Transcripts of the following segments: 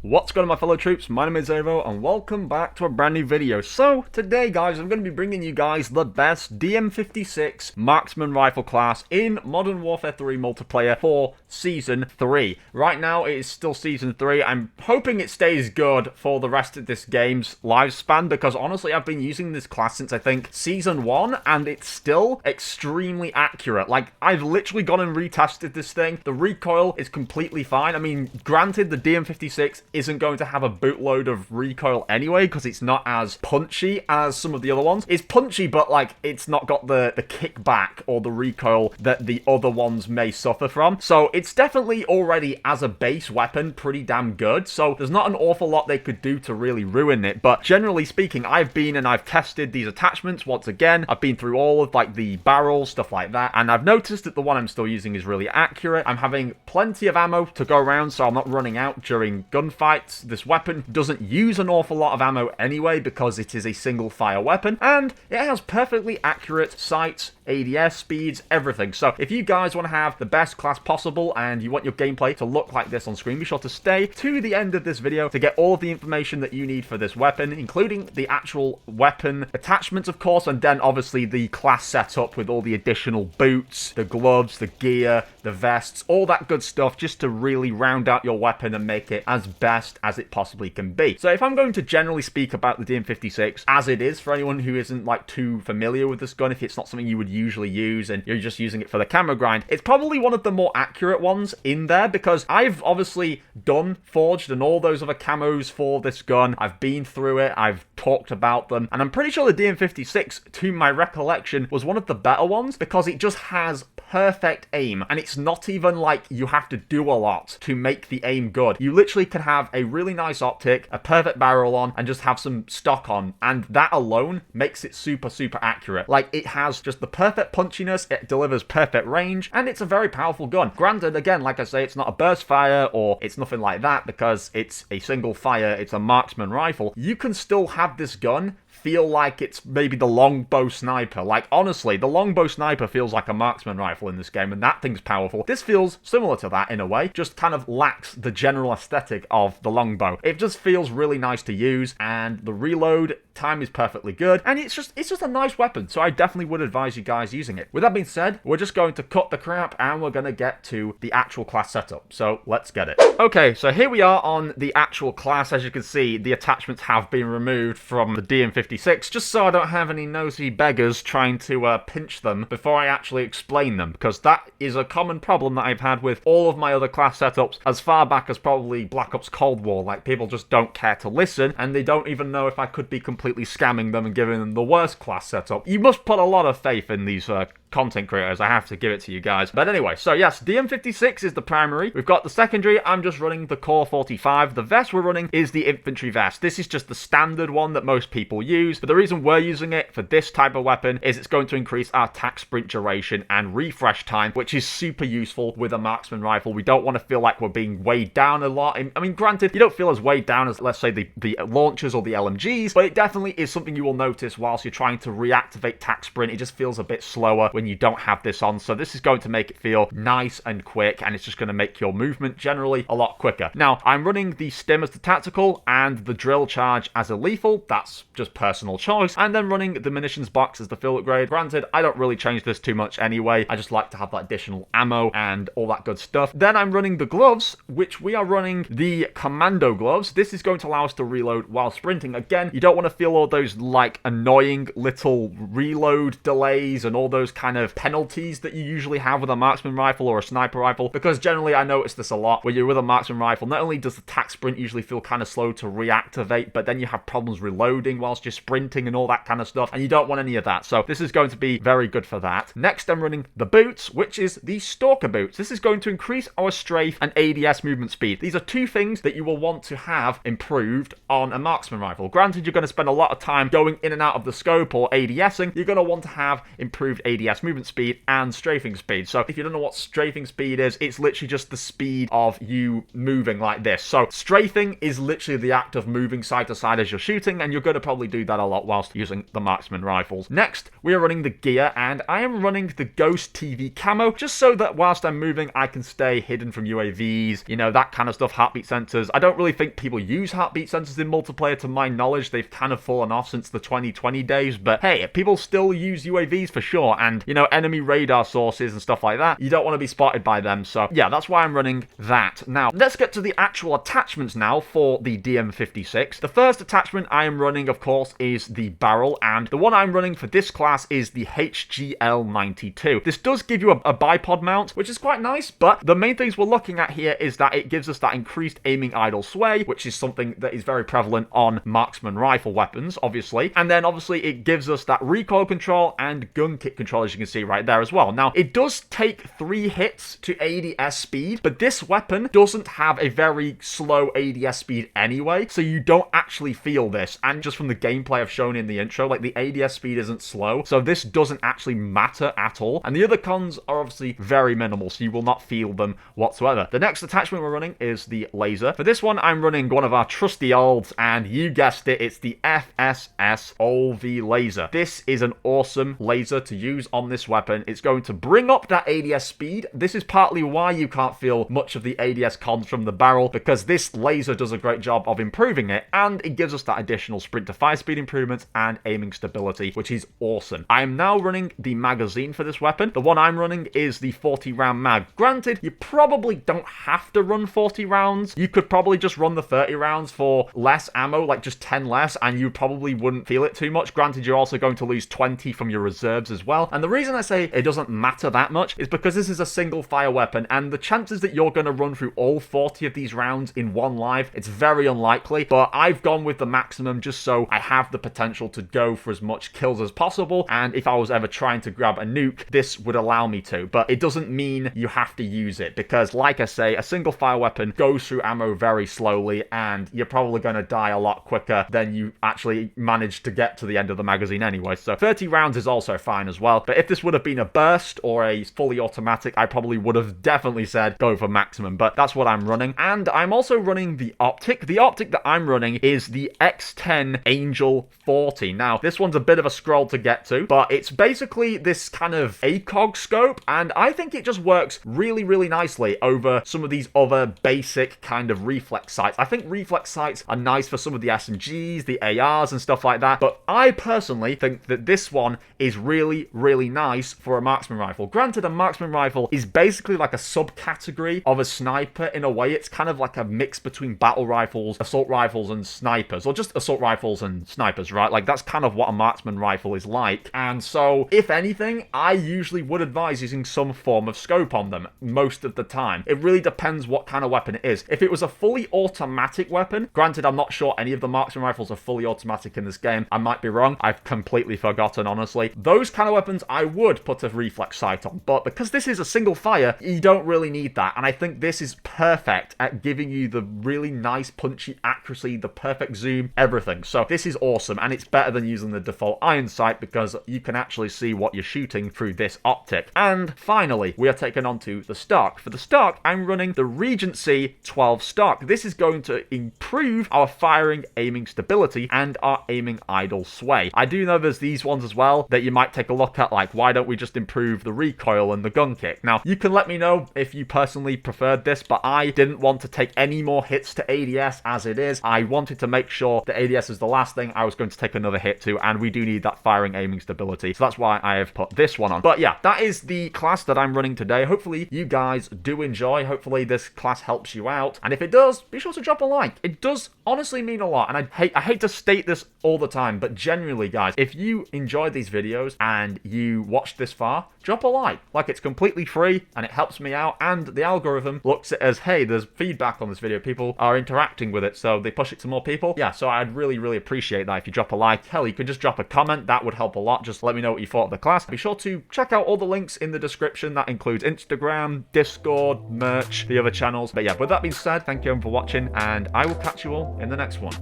What's going on, my fellow troops? My name is Xavvo and welcome back to a brand new video. So today guys, I'm going to be bringing you guys the best DM56 marksman rifle class in Modern Warfare 3 multiplayer for Season 3. Right now it is still Season 3. I'm hoping it stays good for the rest of this game's lifespan because honestly I've been using this class since I think Season 1 and it's still extremely accurate. Like, I've literally gone and retested this thing. The recoil is completely fine. I mean, granted the DM56 isn't going to have a bootload of recoil anyway because it's not as punchy as some of the other ones. It's punchy, but like it's not got the kickback or the recoil that the other ones may suffer from. So it's definitely already as a base weapon pretty damn good. So there's not an awful lot they could do to really ruin it. But generally speaking, I've been and I've tested these attachments once again. I've been through all of like the barrels, stuff like that, and I've noticed that the one I'm still using is really accurate. I'm having plenty of ammo to go around, so I'm not running out during gunfights. This weapon doesn't use an awful lot of ammo anyway because it is a single fire weapon, and it has perfectly accurate sights, ADS speeds, everything. So if you guys want to have the best class possible and you want your gameplay to look like this on screen, be sure to stay to the end of this video to get all of the information that you need for this weapon, including the actual weapon attachments, of course, and then obviously the class setup with all the additional boots, the gloves, the gear, the vests, all that good stuff, just to really round out your weapon and make it as best as it possibly can be. So if I'm going to generally speak about the DM56 as it is for anyone who isn't like too familiar with this gun, if it's not something you would usually use and you're just using it for the camera grind, it's probably one of the more accurate ones in there because I've obviously done Forged and all those other camos for this gun. I've been through it, I've talked about them, and I'm pretty sure the DM56, to my recollection, was one of the better ones because it just has perfect aim, and it's not even like you have to do a lot to make the aim good. You literally can have a really nice optic, a perfect barrel on, and just have some stock on, and that alone makes it super accurate. Like, it has just the perfect punchiness, it delivers perfect range, and it's a very powerful gun. Granted, again, like I say, it's not a burst fire or it's nothing like that because it's a single fire, it's a marksman rifle. You can still have this gun feel like it's maybe the longbow sniper. Like, honestly, the longbow sniper feels like a marksman rifle in this game, and that thing's powerful. This feels similar to that in a way, just kind of lacks the general aesthetic of the longbow. It just feels really nice to use, and the reload time is perfectly good, and it's just a nice weapon, so I definitely would advise you guys using it. With that being said, we're just going to cut the crap, and we're going to get to the actual class setup, so let's get it. Okay, so here we are on the actual class. As you can see, the attachments have been removed from the DM56, just so I don't have any nosy beggars trying to pinch them before I actually explain them, because that is a common problem that I've had with all of my other class setups as far back as probably Black Ops Cold War. Like, people just don't care to listen, and they don't even know if I could be completely scamming them and giving them the worst class setup. You must put a lot of faith in these content creators, I have to give it to you guys. But anyway, so yes, DM56 is the primary. We've got the secondary. I'm just running the Core 45. The vest we're running is the infantry vest. This is just the standard one that most people use, but the reason we're using it for this type of weapon is it's going to increase our attack sprint duration and refresh time, which is super useful with a marksman rifle. We don't want to feel like we're being weighed down a lot. I mean, granted, you don't feel as weighed down as, let's say, the launchers or the LMGs, but it definitely is something you will notice whilst you're trying to reactivate attack sprint. It just feels a bit slower when you don't have this on, so this is going to make it feel nice and quick, and it's just going to make your movement generally a lot quicker. Now, I'm running the stim as the tactical and the drill charge as a lethal. That's just personal choice, and then running the munitions box as the fill upgrade. Granted, I don't really change this too much anyway. I just like to have that additional ammo and all that good stuff. Then I'm running the gloves, which we are running the commando gloves. This is going to allow us to reload while sprinting. Again, you don't want to feel all those like annoying little reload delays and all those kind of penalties that you usually have with a marksman rifle or a sniper rifle, because generally I notice this a lot where you're with a marksman rifle. Not only does the attack sprint usually feel kind of slow to reactivate, but then you have problems reloading whilst you're sprinting and all that kind of stuff, and you don't want any of that. So this is going to be very good for that. Next, I'm running the boots, which is the stalker boots. This is going to increase our strafe and ADS movement speed. These are two things that you will want to have improved on a marksman rifle. Granted, you're going to spend a lot of time going in and out of the scope or ADSing. You're going to want to have improved ADS ADS movement speed and strafing speed. So if you don't know what strafing speed is, it's literally just the speed of you moving like this. So strafing is literally the act of moving side to side as you're shooting, and you're going to probably do that a lot whilst using the marksman rifles. Next, we are running the gear, and I am running the Ghost TV camo, just so that whilst I'm moving, I can stay hidden from UAVs, you know, that kind of stuff, heartbeat sensors. I don't really think people use heartbeat sensors in multiplayer, to my knowledge. They've kind of fallen off since the 2020 days, but hey, people still use UAVs for sure, and, you know, enemy radar sources and stuff like that. You don't want to be spotted by them, so yeah, that's why I'm running that. Now, let's get to the actual attachments now for the DM56. The first attachment I am running, of course, is the barrel, and the one I'm running for this class is the HGL92. This does give you a bipod mount, which is quite nice, but the main things we're looking at here is that it gives us that increased aiming idle sway, which is something that is very prevalent on marksman rifle weapons, obviously. And then obviously it gives us that recoil control and gun kick control, as you can see right there as well. Now, it does take 3 hits to ADS speed, but this weapon doesn't have a very slow ADS speed anyway, so you don't actually feel this. And just from the gameplay I've shown in the intro, like, the ADS speed isn't slow, so this doesn't actually matter at all. And the other cons are obviously very minimal, so you will not feel them whatsoever. The next attachment we're running is the laser. For this one, I'm running one of our trusty olds, and you guessed it, it's the FSS OLV laser. This is an awesome laser to use on this weapon. It's going to bring up that ADS speed. This is partly why you can't feel much of the ADS cons from the barrel, because this laser does a great job of improving it, and it gives us that additional sprint to fire speed improvements and aiming stability, which is awesome. I am now running the magazine for this weapon. The one I'm running is the 40 round mag. Granted, you probably don't have to run 40 rounds. You could probably just run the 30 rounds for less ammo, like just 10 less, and you probably wouldn't feel it too much. Granted, you're also going to lose 20 from your reserves as well. And the reason I say it doesn't matter that much is because this is a single fire weapon, and the chances that you're going to run through all 40 of these rounds in one live, it's very unlikely. But I've gone with the maximum just so I have the potential to go for as much kills as possible, and if I was ever trying to grab a nuke, this would allow me to. But it doesn't mean you have to use it, because like I say, a single fire weapon goes through ammo very slowly, and you're probably going to die a lot quicker than you actually manage to get to the end of the magazine anyway. So 30 rounds is also fine as well. But if this would have been a burst or a fully automatic, I probably would have definitely said go for maximum, but that's what I'm running. And I'm also running the optic. The optic that I'm running is the X10 Angel 40. Now, this one's a bit of a scroll to get to, but it's basically this kind of ACOG scope, and I think it just works really, really nicely over some of these other basic kind of reflex sights. I think reflex sights are nice for some of the SMGs, the ARs and stuff like that, but I personally think that this one is really, really nice for a marksman rifle. Granted, a marksman rifle is basically like a subcategory of a sniper in a way. It's kind of like a mix between battle rifles, assault rifles, and snipers, or just assault rifles and snipers, right? Like, that's kind of what a marksman rifle is like. And so, if anything, I usually would advise using some form of scope on them most of the time. It really depends what kind of weapon it is. If it was a fully automatic weapon, granted, I'm not sure any of the marksman rifles are fully automatic in this game. I might be wrong. I've completely forgotten, honestly. Those kind of weapons, I would put a reflex sight on. But because this is a single fire, you don't really need that. And I think this is perfect at giving you the really nice punchy accuracy, the perfect zoom, everything. So this is awesome, and it's better than using the default iron sight because you can actually see what you're shooting through this optic. And finally, we are taken on to the stock. For the stock, I'm running the Regency 12 stock. This is going to improve our firing aiming stability and our aiming idle sway. I do know there's these ones as well that you might take a look at, like, why don't we just improve the recoil and the gun kick? Now, you can let me know if you personally preferred this, but I didn't want to take any more hits to ADS as it is. I wanted to make sure that ADS is the last thing I was going to take another hit to, and we do need that firing aiming stability. So that's why I have put this one on. But yeah, that is the class that I'm running today. Hopefully you guys do enjoy. Hopefully this class helps you out. And if it does, be sure to drop a like. It does honestly mean a lot. And I hate to state this all the time, but genuinely, guys, if you enjoyed these videos and you watched this far, drop a like. Like, it's completely free and it helps me out, and the algorithm looks at it as, hey, there's feedback on this video. People are interacting with it, so they push it to more people. Yeah, so I'd really, really appreciate that if you drop a like. Hell, you could just drop a comment. That would help a lot. Just let me know what you thought of the class. Be sure to check out all the links in the description. That includes Instagram, Discord, merch, the other channels. But yeah, with that being said, thank you everyone for watching, and I will catch you all in the next one.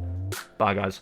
Bye, guys.